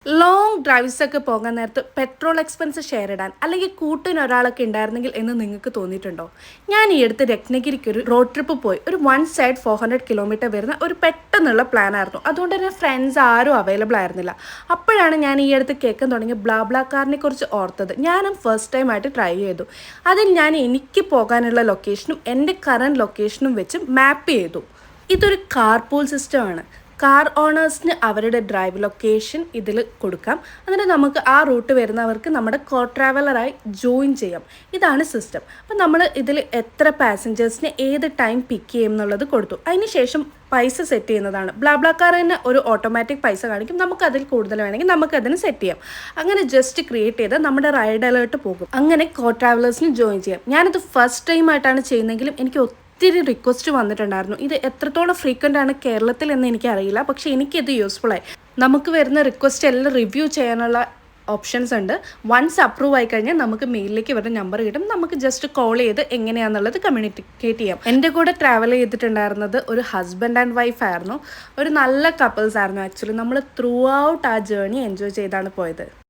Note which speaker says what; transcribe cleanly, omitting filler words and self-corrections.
Speaker 1: Long ഡ്രൈവ്സൊക്കെ പോകാൻ നേരത്ത് petrol expense share ഇടാൻ അല്ലെങ്കിൽ കൂട്ടിന് ഒരാളൊക്കെ ഉണ്ടായിരുന്നെങ്കിൽ എന്ന് നിങ്ങൾക്ക് തോന്നിയിട്ടുണ്ടോ? ഞാൻ ഈ അടുത്ത് രത്നഗിരിക്ക് ഒരു റോഡ് ട്രിപ്പ് പോയി. ഒരു വൺ സൈഡ് 400 കിലോമീറ്റർ വരുന്ന ഒരു പെട്ടെന്നുള്ള പ്ലാൻ ആയിരുന്നു. അതുകൊണ്ട് തന്നെ ഫ്രണ്ട്സ് ആരും അവൈലബിൾ ആയിരുന്നില്ല. അപ്പോഴാണ് ഞാൻ ഈ അടുത്ത് കേൾക്കാൻ തുടങ്ങിയ ബ്ലാ കാറിനെ കുറിച്ച് ഓർത്തത്. ഞാനും ഫസ്റ്റ് ടൈം ആയിട്ട് ട്രൈ ചെയ്തു. അതിൽ ഞാൻ എനിക്ക് പോകാനുള്ള ലൊക്കേഷനും എൻ്റെ കറൻറ്റ് ലൊക്കേഷനും വെച്ച് മാപ്പ് ചെയ്തു. ഇതൊരു കാർ പൂൾ സിസ്റ്റമാണ്. കാർ ഓണേഴ്സിന് അവരുടെ ഡ്രൈവ് ലൊക്കേഷൻ ഇതിൽ കൊടുക്കാം. എന്നിട്ട് നമുക്ക് ആ റൂട്ട് വരുന്നവർക്ക് നമ്മുടെ കോ ട്രാവലറായി ജോയിൻ ചെയ്യാം. ഇതാണ് സിസ്റ്റം. അപ്പം നമ്മൾ ഇതിൽ എത്ര പാസഞ്ചേഴ്സിനെ ഏത് ടൈം പിക്ക് ചെയ്യും എന്നുള്ളത് കൊടുത്തു. അതിന് ശേഷം പൈസ സെറ്റ് ചെയ്യുന്നതാണ്. ബ്ലാക്കാറിന് ഒരു ഓട്ടോമാറ്റിക് പൈസ കാണിക്കും. നമുക്ക് അതിൽ കൂടുതൽ വേണമെങ്കിൽ നമുക്കതിന് സെറ്റ് ചെയ്യാം. അങ്ങനെ ജസ്റ്റ് ക്രിയേറ്റ് ചെയ്ത് നമ്മുടെ റൈഡ് അലേർട്ട് പോകും. അങ്ങനെ കോ ട്രാവലേഴ്സിന് ജോയിൻ ചെയ്യാം. ഞാനിത് ഫസ്റ്റ് ടൈം ആയിട്ടാണ് ചെയ്യുന്നതെങ്കിലും എനിക്ക് ഒത്തിരി റിക്വസ്റ്റ് വന്നിട്ടുണ്ടായിരുന്നു. ഇത് എത്രത്തോളം ഫ്രീക്വൻ്റ് ആണ് കേരളത്തിൽ എന്ന് എനിക്കറിയില്ല. പക്ഷേ എനിക്കിത് യൂസ്ഫുള്ളായി. നമുക്ക് വരുന്ന റിക്വസ്റ്റ് എല്ലാം റിവ്യൂ ചെയ്യാനുള്ള ഓപ്ഷൻസ് ഉണ്ട്. വൺസ് അപ്രൂവ് ആയി കഴിഞ്ഞാൽ നമുക്ക് മെയിലിലേക്ക് ഇവരുടെ നമ്പർ കിട്ടും. നമുക്ക് ജസ്റ്റ് കോൾ ചെയ്ത് എങ്ങനെയാണെന്നുള്ളത് കമ്മ്യൂണിക്കേറ്റ് ചെയ്യാം. എൻ്റെ കൂടെ ട്രാവൽ ചെയ്തിട്ടുണ്ടായിരുന്നത് ഒരു ഹസ്ബൻഡ് ആൻഡ് വൈഫ് ആയിരുന്നു. ഒരു നല്ല കപ്പിൾസ് ആയിരുന്നു ആക്ച്വലി. നമ്മൾ ത്രൂ ഔട്ട് ആ ജേർണി എൻജോയ് ചെയ്താണ് പോയത്.